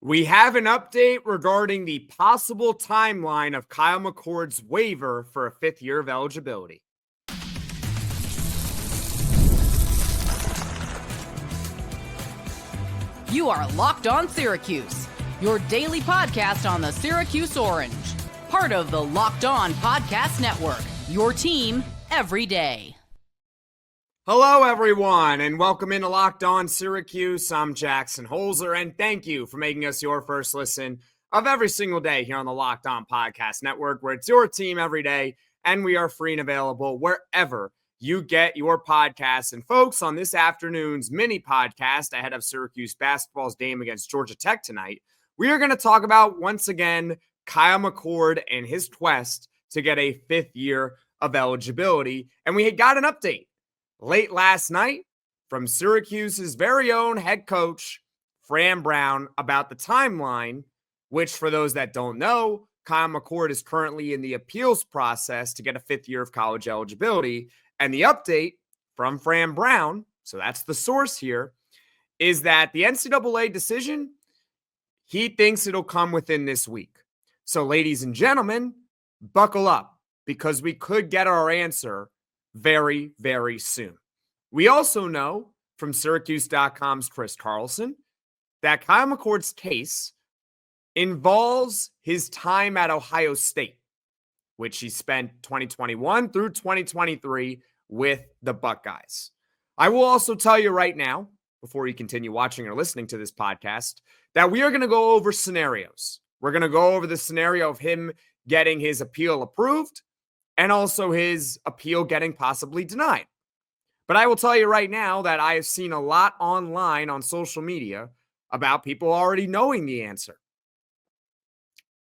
We have an update regarding the possible timeline of Kyle McCord's waiver for a fifth year of eligibility. You are Locked On Syracuse, your daily podcast on the Syracuse Orange. Part of the Locked On Podcast Network, your team every day. Hello, everyone, and welcome into Locked On Syracuse. I'm Jackson Holzer, and thank you for making us your first listen of every single day here on the Locked On Podcast Network, where it's your team every day, and we are free and available wherever you get your podcasts. And folks, on this afternoon's mini podcast ahead of Syracuse basketball's game against Georgia Tech tonight, we are going to talk about, once again, Kyle McCord and his quest to get a fifth year of eligibility. And we had got an update late last night from Syracuse's very own head coach, Fran Brown, about the timeline, which, for those that don't know, Kyle McCord is currently in the appeals process to get a fifth year of college eligibility. And the update from Fran Brown, so that's the source here, is that the NCAA decision, he thinks it'll come within this week. So, ladies and gentlemen, buckle up, because we could get our answer very, very soon. We also know from Syracuse.com's Chris Carlson that Kyle McCord's case involves his time at Ohio State, which he spent 2021 through 2023 with the Buckeyes. I will also tell you right now, before you continue watching or listening to this podcast, that we are going to go over scenarios. We're going to go over the scenario of him getting his appeal approved and also his appeal getting possibly denied. But I will tell you right now that I have seen a lot online on social media about people already knowing the answer.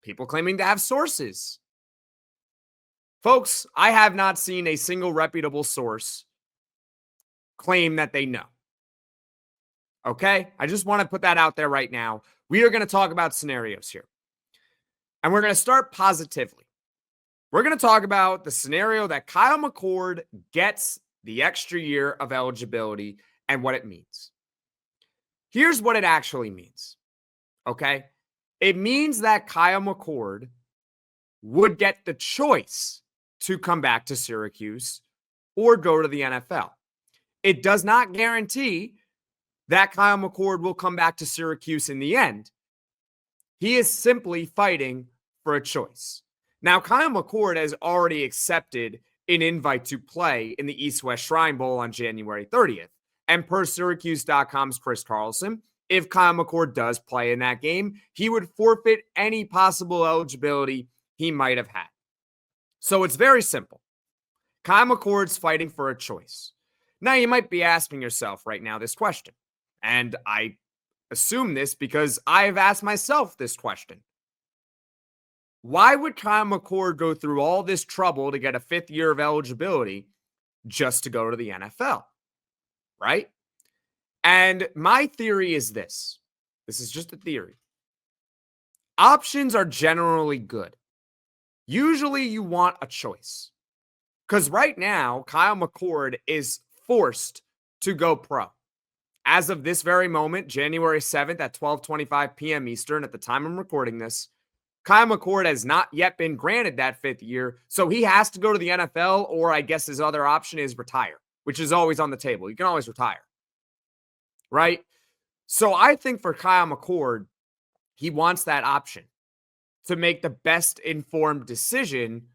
People claiming to have sources. Folks, I have not seen a single reputable source claim that they know. Okay? I just want to put that out there right now. We are going to talk about scenarios here. And we're going to start positively. We're going to talk about the scenario that Kyle McCord gets the extra year of eligibility and what it means. Here's what it actually means, okay? It means that Kyle McCord would get the choice to come back to Syracuse or go to the NFL. It does not guarantee that Kyle McCord will come back to Syracuse in the end. He is simply fighting for a choice. Now, Kyle McCord has already accepted an invite to play in the East-West Shrine Bowl on January 30th. And per Syracuse.com's Chris Carlson, if Kyle McCord does play in that game, he would forfeit any possible eligibility he might have had. So it's very simple. Kyle McCord's fighting for a choice. Now, you might be asking yourself right now this question, and I assume this because I have asked myself this question. Why would Kyle McCord go through all this trouble to get a fifth year of eligibility just to go to the NFL? Right? And my theory is this. This is just a theory. Options are generally good. Usually you want a choice. Because right now, Kyle McCord is forced to go pro. As of this very moment, January 7th at 12:25 p.m. Eastern, at the time I'm recording this, Kyle McCord has not yet been granted that fifth year, so he has to go to the NFL, or I guess his other option is retire, which is always on the table. You can always retire, right? So I think for Kyle McCord, he wants that option to make the best informed decision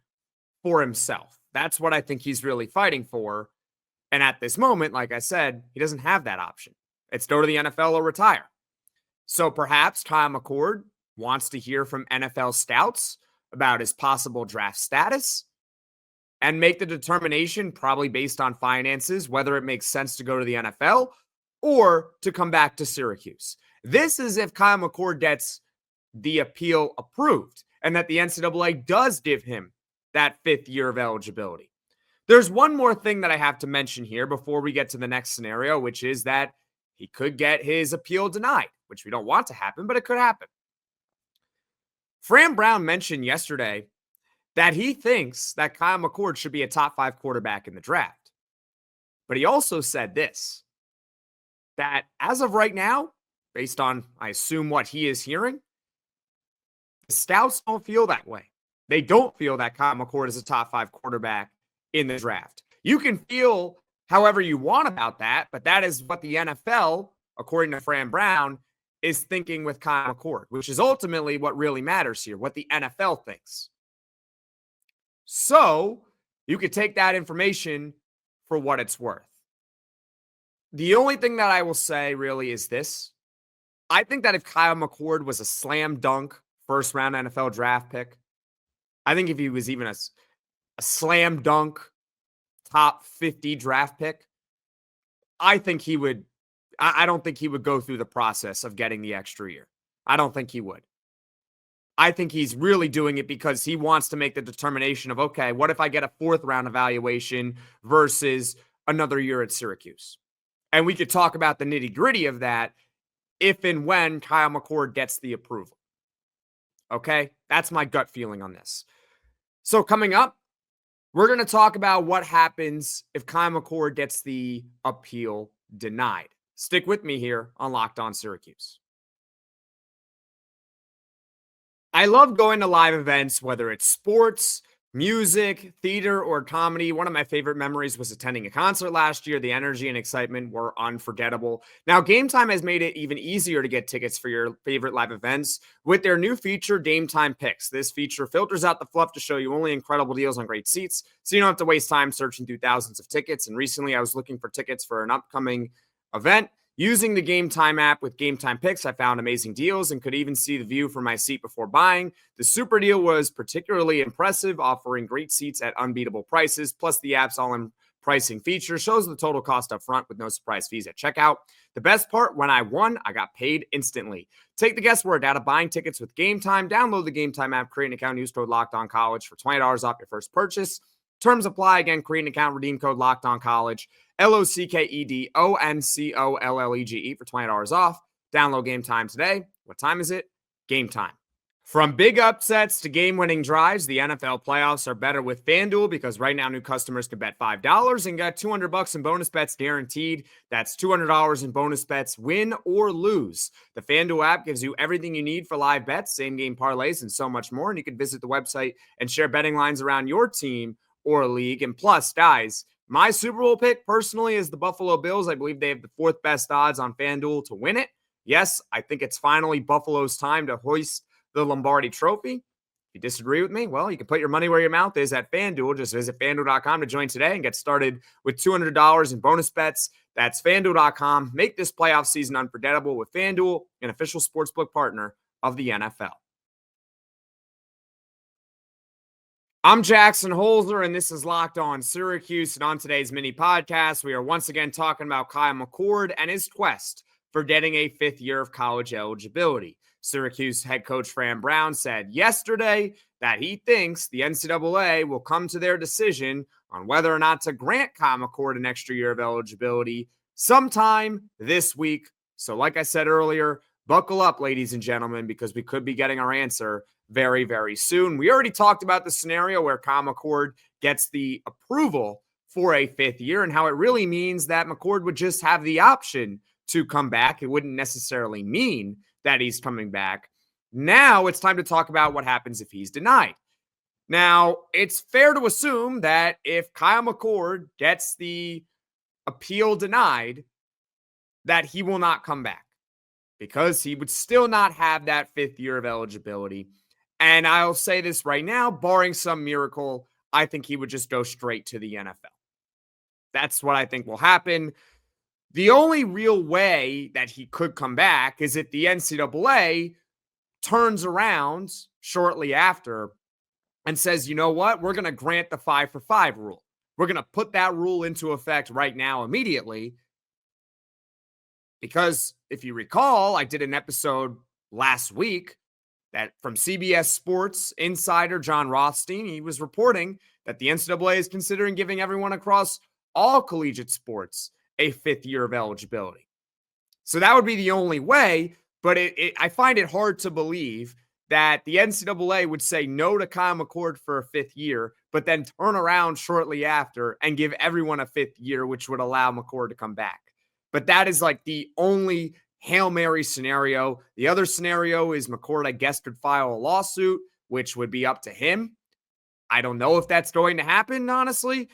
for himself. That's what I think he's really fighting for. And at this moment, like I said, he doesn't have that option. It's go to the NFL or retire. So perhaps Kyle McCord wants to hear from NFL scouts about his possible draft status and make the determination, probably based on finances, whether it makes sense to go to the NFL or to come back to Syracuse. This is if Kyle McCord gets the appeal approved and that the NCAA does give him that fifth year of eligibility. There's one more thing that I have to mention here before we get to the next scenario, which is that he could get his appeal denied, which we don't want to happen, but it could happen. Fran Brown mentioned yesterday that he thinks that Kyle McCord should be a top 5 quarterback in the draft. But he also said this, that as of right now, based on, I assume, what he is hearing, the scouts don't feel that way. They don't feel that Kyle McCord is a top 5 quarterback in the draft. You can feel however you want about that, but that is what the NFL, according to Fran Brown, is thinking with Kyle McCord, which is ultimately what really matters here, what the NFL thinks. So you could take that information for what it's worth. The only thing that I will say really is this. I think that if Kyle McCord was a slam dunk first round NFL draft pick, I think if he was even a slam dunk top 50 draft pick, I think he would. I don't think he would go through the process of getting the extra year. I don't think he would. I think he's really doing it because he wants to make the determination of, okay, what if I get a 4th round evaluation versus another year at Syracuse? And we could talk about the nitty gritty of that if and when Kyle McCord gets the approval. Okay, that's my gut feeling on this. So coming up, we're going to talk about what happens if Kyle McCord gets the appeal denied. Stick with me here on Locked On Syracuse. I love going to live events, whether it's sports, music, theater, or comedy. One of my favorite memories was attending a concert last year. The energy and excitement were unforgettable. Now, Game Time has made it even easier to get tickets for your favorite live events with their new feature, Game Time Picks. This feature filters out the fluff to show you only incredible deals on great seats, so you don't have to waste time searching through thousands of tickets. And recently, I was looking for tickets for an upcoming event. Using the Game Time app with Game Time Picks, I found amazing deals and could even see the view from my seat before buying. The super deal was particularly impressive, offering great seats at unbeatable prices. Plus, the app's all-in pricing feature shows the total cost up front with no surprise fees at checkout. The best part, when I won, I got paid instantly. Take the guesswork out of buying tickets with Game Time. Download the Game Time app, create an account, use code LOCKEDONCollege for $20 off your first purchase. Terms apply. Again, create an account, redeem code LOCKEDONCollege. LOCKEDONCOLLEGE for $20 off. Download Game Time today. What time is it? Game time. From big upsets to game-winning drives, the NFL playoffs are better with FanDuel because right now new customers can bet $5 and get $200 in bonus bets guaranteed. That's $200 in bonus bets, win or lose. The FanDuel app gives you everything you need for live bets, same-game parlays, and so much more. And you can visit the website and share betting lines around your team or league. And plus, guys, my Super Bowl pick personally is the Buffalo Bills. I believe they have the 4th best odds on FanDuel to win it. Yes, I think it's finally Buffalo's time to hoist the Lombardi Trophy. If you disagree with me, well, you can put your money where your mouth is at FanDuel. Just visit FanDuel.com to join today and get started with $200 in bonus bets. That's FanDuel.com. Make this playoff season unforgettable with FanDuel, an official sportsbook partner of the NFL. I'm Jackson Holzer, and this is Locked On Syracuse. And on today's mini podcast, we are once again talking about Kyle McCord and his quest for getting a 5th year of college eligibility. Syracuse head coach Fran Brown said yesterday that he thinks the NCAA will come to their decision on whether or not to grant Kyle McCord an extra year of eligibility sometime this week. So like I said earlier, buckle up, ladies and gentlemen, because we could be getting our answer very, very soon. We already talked about the scenario where Kyle McCord gets the approval for a 5th year and how it really means that McCord would just have the option to come back. It wouldn't necessarily mean that he's coming back. Now it's time to talk about what happens if he's denied. Now, it's fair to assume that if Kyle McCord gets the appeal denied, that he will not come back because he would still not have that 5th year of eligibility. And I'll say this right now, barring some miracle, I think he would just go straight to the NFL. That's what I think will happen. The only real way that he could come back is if the NCAA turns around shortly after and says, you know what, we're going to grant the 5-for-5 rule. We're going to put that rule into effect right now immediately. Because if you recall, I did an episode last week that from CBS Sports insider John Rothstein, he was reporting that the NCAA is considering giving everyone across all collegiate sports a 5th year of eligibility. So that would be the only way, but I find it hard to believe that the NCAA would say no to Kyle McCord for a 5th year, but then turn around shortly after and give everyone a 5th year, which would allow McCord to come back. But that is like the only Hail Mary scenario. The other scenario is McCord, I guess, could file a lawsuit, which would be up to him. I don't know if that's going to happen, honestly.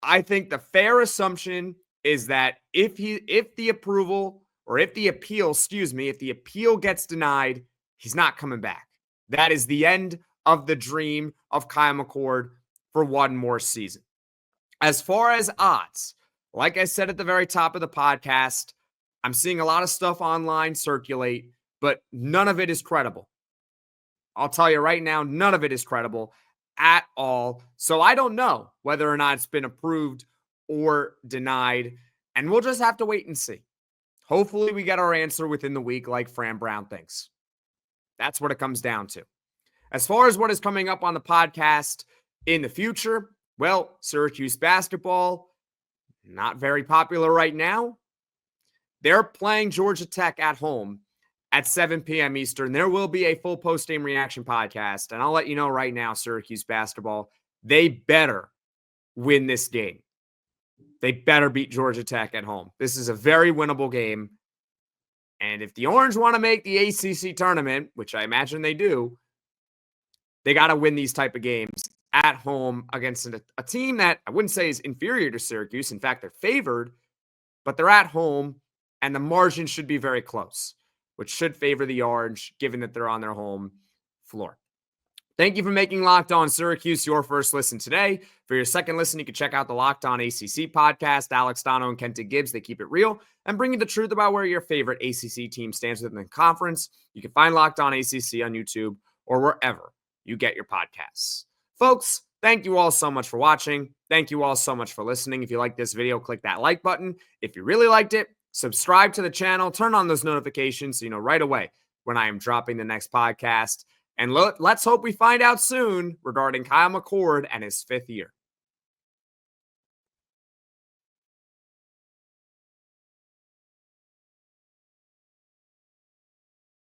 I think the fair assumption is that if the appeal gets denied, he's not coming back. That is the end of the dream of Kyle McCord for one more season. As far as odds, like I said at the very top of the podcast, I'm seeing a lot of stuff online circulate, but none of it is credible. I'll tell you right now, none of it is credible at all. So I don't know whether or not it's been approved or denied, and we'll just have to wait and see. Hopefully we get our answer within the week like Fran Brown thinks. That's what it comes down to. As far as what is coming up on the podcast in the future, well, Syracuse basketball, not very popular right now. They're playing Georgia Tech at home at 7 p.m. Eastern. There will be a full post-game reaction podcast, and I'll let you know right now, Syracuse basketball, they better win this game. They better beat Georgia Tech at home. This is a very winnable game, and if the Orange want to make the ACC tournament, which I imagine they do, they got to win these type of games at home against a team that I wouldn't say is inferior to Syracuse. In fact, they're favored, but they're at home, and the margin should be very close, which should favor the Orange, given that they're on their home floor. Thank you for making Locked On Syracuse your first listen today. For your second listen, you can check out the Locked On ACC podcast. Alex Dono and Kenton Gibbs, they keep it real and bring you the truth about where your favorite ACC team stands within the conference. You can find Locked On ACC on YouTube or wherever you get your podcasts. Folks, thank you all so much for watching. Thank you all so much for listening. If you like this video, click that like button. If you really liked it, subscribe to the channel, turn on those notifications so you know right away when I am dropping the next podcast. And let's hope we find out soon regarding Kyle McCord and his 5th year.